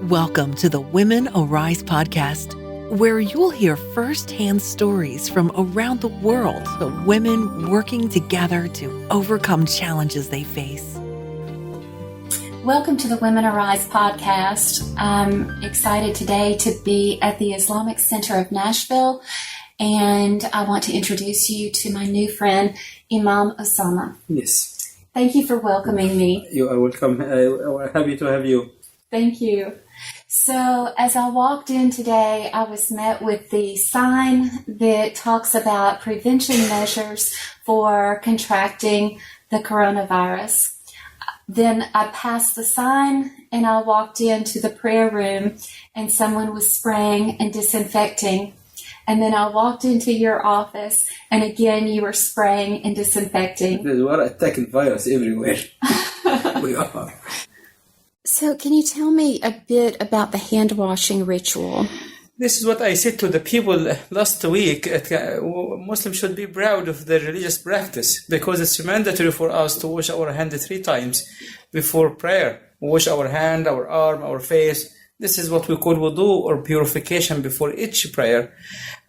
Welcome to the Women Arise podcast, where you'll hear firsthand stories from around the world of women working together to overcome challenges they face. Welcome to the Women Arise podcast. I'm excited today to be at the Islamic Center of Nashville, and I want to introduce you to my new friend, Imam Ossama. Yes. Thank you for welcoming me. You are welcome. We're happy to have you. Thank you. So as I walked in today, I was met with the sign that talks about prevention measures for contracting the coronavirus. Then I passed the sign and I walked into the prayer room and someone was spraying and disinfecting. And then I walked into your office and again you were spraying and disinfecting. We're attacking virus everywhere. We are. So can you tell me a bit about the hand washing ritual? This is what I said to the people last week. Muslims should be proud of their religious practice because it's mandatory for us to wash our hand 3 times before prayer. Wash our hand, our arm, our face. This is what we call wudu or purification before each prayer.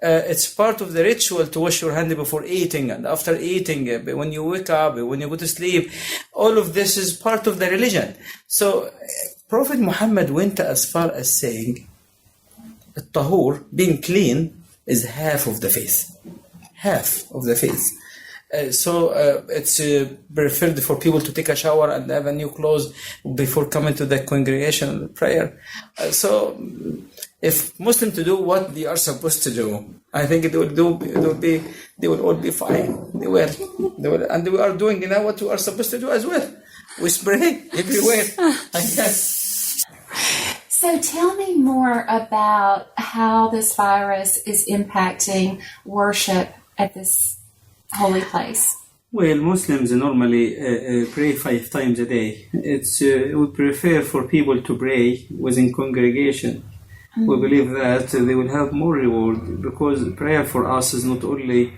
It's part of the ritual to wash your hand before eating and after eating, when you wake up, when you go to sleep. All of this is part of the religion. So Prophet Muhammad went as far as saying, tahur, being clean, is half of the faith. Half of the faith. So it's preferred for people to take a shower and have a new clothes before coming to the congregation prayer. So if Muslims to do what they are supposed to do, I think they will all be fine. They will, and we are doing now what we are supposed to do as well. We spray everywhere, I guess. So tell me more about how this virus is impacting worship at this holy place. Well, Muslims normally pray 5 times a day. We prefer for people to pray within congregation. Mm-hmm. We believe that they will have more reward because prayer for us is not only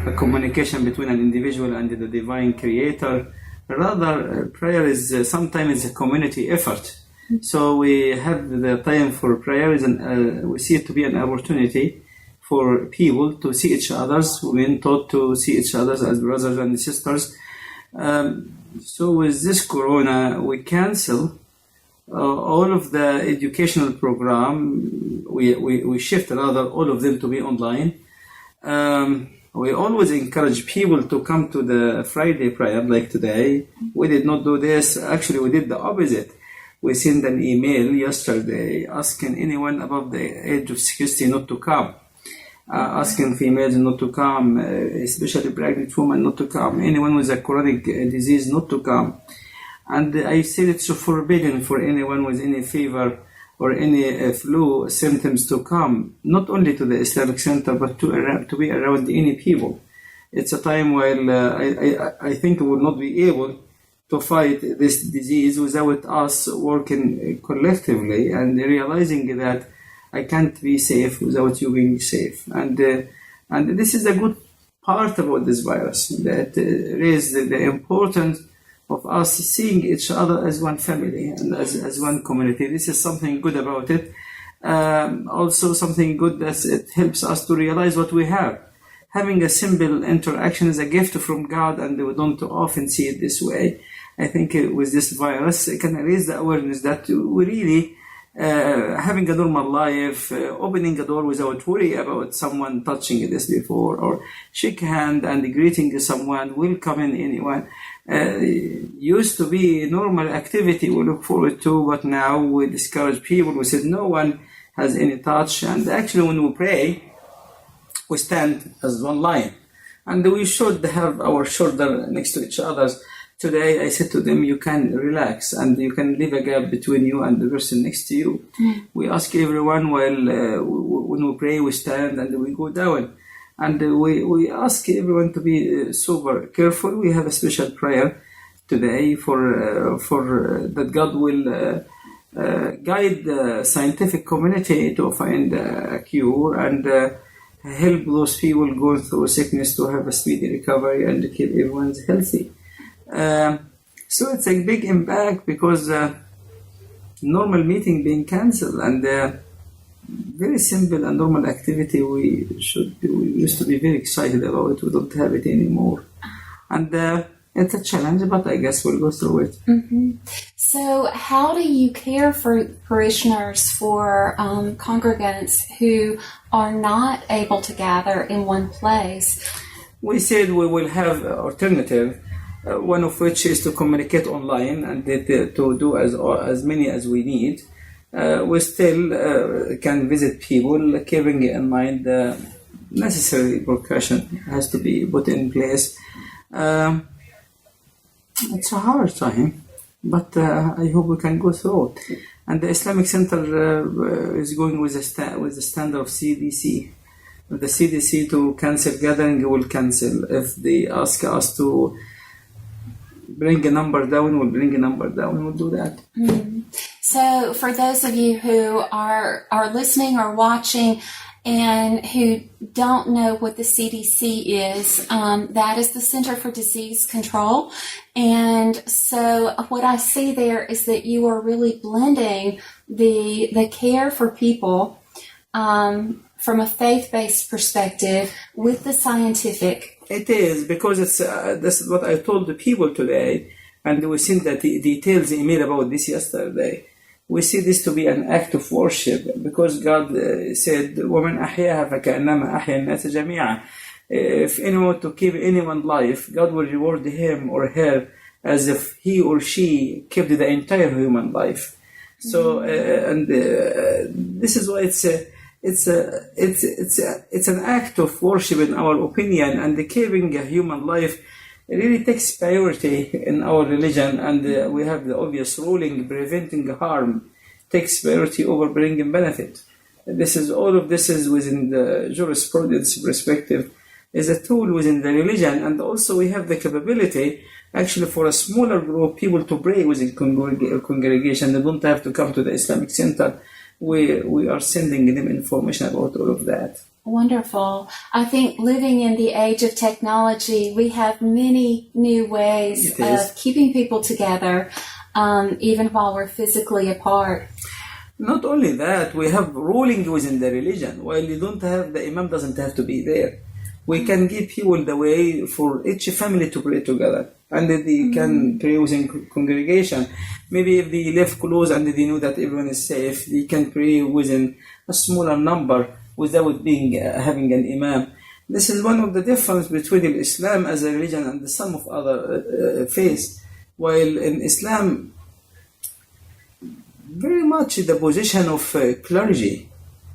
a communication between an individual and the divine creator. Rather, prayer is sometimes a community effort. Mm-hmm. So we have the time for prayers and we see it to be an opportunity for people to see each other. We've been taught to see each other as brothers and sisters. So with this corona, we cancel all of the educational program. We shift rather all of them to be online. We always encourage people to come to the Friday prayer like today. We did not do this. Actually, we did the opposite. We sent an email yesterday asking anyone above the age of 60 not to come. Asking females not to come, especially pregnant women not to come, anyone with a chronic disease not to come. And I said it's forbidden for anyone with any fever or any flu symptoms to come, not only to the Islamic Center, but to be around any people. It's a time when I think we will not be able to fight this disease without us working collectively and realizing that I can't be safe without you being safe. And this is a good part about this virus, that raised the importance of us seeing each other as one family and as one community. This is something good about it. Also something good that it helps us to realize what we have. Having a simple interaction is a gift from God, and we don't often see it this way. I think with this virus, it can raise the awareness that we really having a normal life, opening a door without worry about someone touching this before, or shake hand and greeting someone, welcoming anyone. Used to be normal activity we look forward to, but now we discourage people. We said no one has any touch, and actually when we pray, we stand as one line, and we should have our shoulder next to each other's. Today, I said to them, you can relax and you can leave a gap between you and the person next to you. Mm. We ask everyone when we pray, we stand and we go down. And we ask everyone to be super careful. We have a special prayer today for that God will guide the scientific community to find a cure and help those people going through sickness to have a speedy recovery and keep everyone healthy. So it's a big impact because normal meeting being cancelled, and very simple and normal activity we used to be very excited about. We don't have it anymore. And it's a challenge, but I guess we'll go through it. Mm-hmm. So how do you care for parishioners, for congregants who are not able to gather in one place? We said we will have alternative, one of which is to communicate online and to do as many as we need. We still can visit people, keeping in mind the necessary precaution has to be put in place. It's a hard time, but I hope we can go through it. And the Islamic Center is going with the standard of CDC. If the CDC to cancel gathering, will cancel. If they ask us to bring a number down, we'll bring a number down. We'll do that. Mm. So for those of you who are listening or watching and who don't know what the CDC is, that is the Center for Disease Control. And so what I see there is that you are really blending the care for people from a faith-based perspective with the scientific. It is, because it's this is what I told the people today, and we seen the details email about this yesterday. We see this to be an act of worship, because God said, وَمَنْ أَحْيَاهَا فَكَأَنَّمَا أَحْيَا النَّاسَ جَمِيعًا. If anyone to keep anyone's life, God will reward him or her as if he or she kept the entire human life. So, this is why it's an act of worship in our opinion, and the keeping a human life really takes priority in our religion, and we have the obvious ruling preventing harm takes priority over bringing benefit. All of this is within the jurisprudence perspective, is a tool within the religion, and also we have the capability actually for a smaller group people to pray within congregation. They don't have to come to the Islamic Center. We are sending them information about all of that. Wonderful. I think living in the age of technology, we have many new ways of keeping people together, even while we're physically apart. Not only that, we have ruling within the religion. While you don't have, the imam doesn't have to be there. We can give people the way for each family to pray together, and they can pray within congregation. Maybe if they live close and they know that everyone is safe, they can pray within a smaller number without being having an imam. This is one of the difference between Islam as a religion and some of other faiths. While in Islam, very much the position of clergy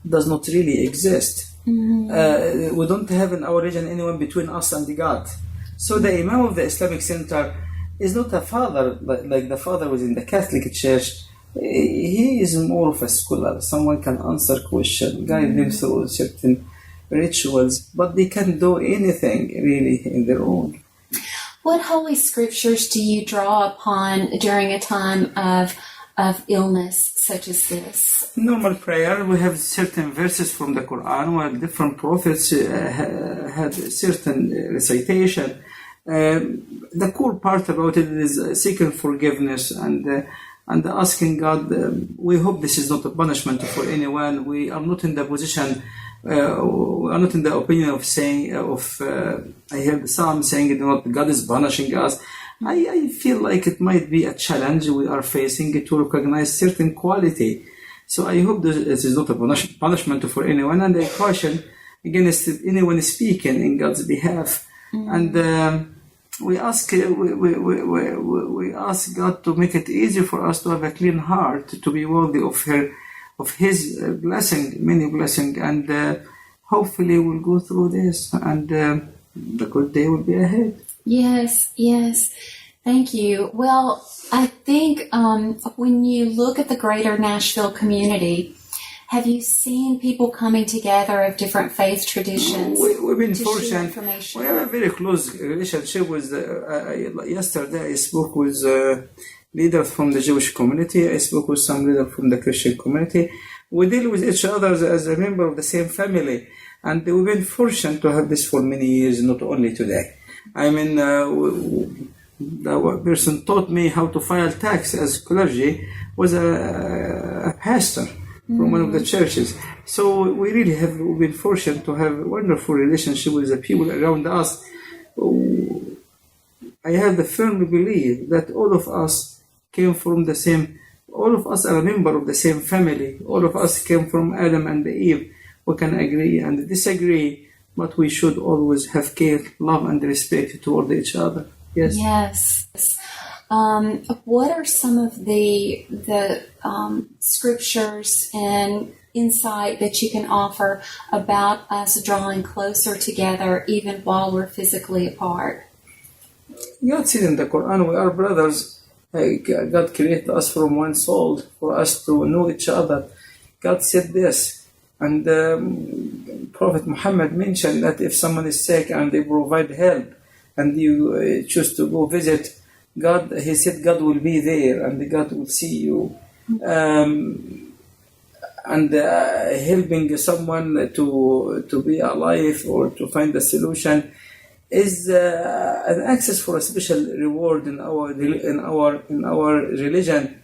does not really exist. Mm-hmm. We don't have in our religion anyone between us and God. So the imam of the Islamic Center is not a father like the father was in the Catholic Church. He is more of a scholar. Someone can answer questions, guide them through certain rituals, but they can't do anything really in their own. What holy scriptures do you draw upon during a time of illness such as this? Normal prayer. We have certain verses from the Quran where different prophets had certain recitation. The cool part about it is seeking forgiveness and asking God. We hope this is not a punishment for anyone. We are not in the position. We are not in the opinion of saying. I heard some saying that God is punishing us. I feel like it might be a challenge we are facing to recognize certain quality. So I hope this is not a punishment for anyone, and I caution against anyone speaking in God's behalf. Mm-hmm. And we ask God to make it easy for us to have a clean heart, to be worthy of His blessing, many blessings, and hopefully we'll go through this, and the good day will be ahead. Yes. Thank you. Well, I think when you look at the greater Nashville community, have you seen people coming together of different faith traditions? We've been fortunate. We have a very close relationship with. Yesterday, I spoke with leaders from the Jewish community. I spoke with some leaders from the Christian community. We deal with each other as a member of the same family, and we've been fortunate to have this for many years, not only today. I mean, The one person taught me how to file tax as clergy was a pastor from one of the churches. So we really have been fortunate to have a wonderful relationship with the people around us. I have the firm belief that all of us came from the same, all of us are a member of the same family. All of us came from Adam and Eve. We can agree and disagree, but we should always have care, love, and respect toward each other. Yes. Yes. What are some of the scriptures and insight that you can offer about us drawing closer together even while we're physically apart? God said in the Quran, we are brothers. God created us from one soul for us to know each other. God said this. And Prophet Muhammad mentioned that if someone is sick and they provide help and you choose to go visit God, he said God will be there and God will see you. And helping someone to be alive or to find a solution is an access for a special reward in our religion.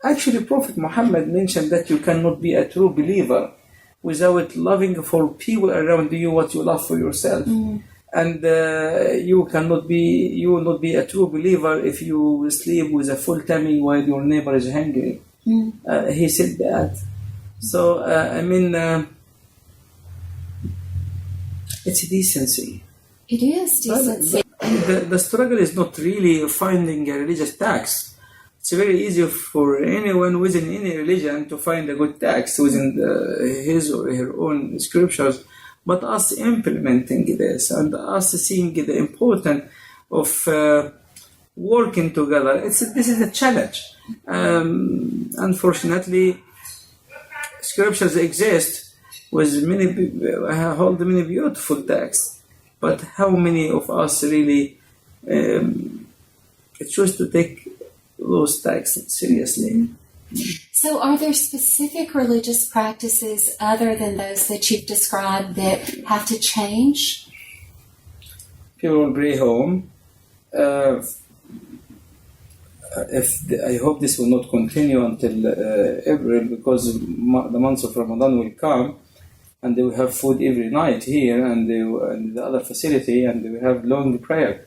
Actually, Prophet Muhammad mentioned that you cannot be a true believer without loving for people around you what you love for yourself. And you will not be a true believer if you sleep with a full tummy while your neighbor is hungry. He said that. So it's decency. It is decency. The struggle is not really finding a religious text. It's very easy for anyone within any religion to find a good text within his or her own scriptures. But us implementing this and us seeing the importance of working together, this is a challenge. Unfortunately, scriptures exist with hold many beautiful texts, but how many of us really choose to take those texts seriously? So are there specific religious practices other than those that you've described that have to change? People will pray home. I hope this will not continue until April, because the months of Ramadan will come and they will have food every night here and the other facility, and they will have long prayer.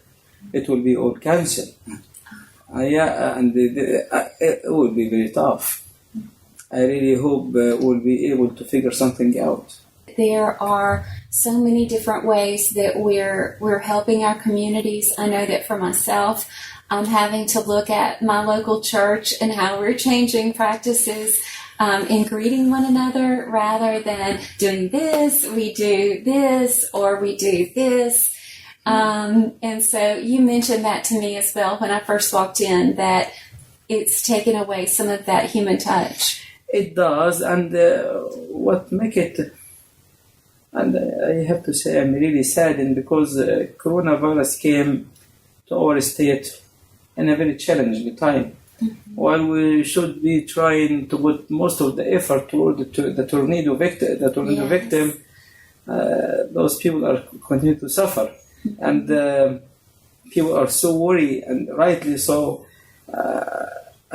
It will be all cancelled. It will be very tough. I really hope we'll be able to figure something out. There are so many different ways that we're helping our communities. I know that for myself, I'm having to look at my local church and how we're changing practices in greeting one another, rather than doing this, we do this, or we do this. And so you mentioned that to me as well when I first walked in, that it's taken away some of that human touch. It does, and what make it, and I have to say I'm really saddened because coronavirus came to our state in a very challenging time. While we should be trying to put most of the effort toward the tornado victim, those people are continue to suffer, and people are so worried, and rightly so.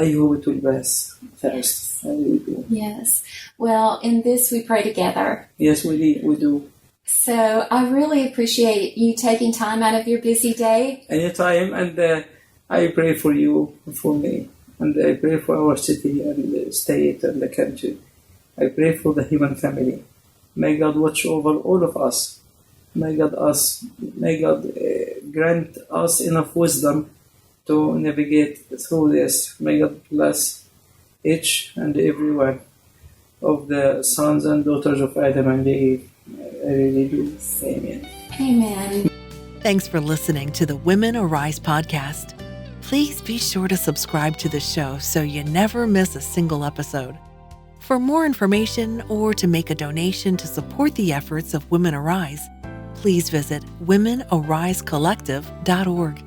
I hope it will pass fast. I really do. Yes. Well, in this we pray together. Yes, we do. So I really appreciate you taking time out of your busy day. Anytime, and I pray for you, for me, and I pray for our city and the state and the country. I pray for the human family. May God watch over all of us. May God grant us enough wisdom to navigate through this. May God bless each and every one of the sons and daughters of Adam and Eve. I really do. Amen. Amen. Thanks for listening to the Women Arise podcast. Please be sure to subscribe to the show so you never miss a single episode. For more information or to make a donation to support the efforts of Women Arise, please visit womenarisecollective.org.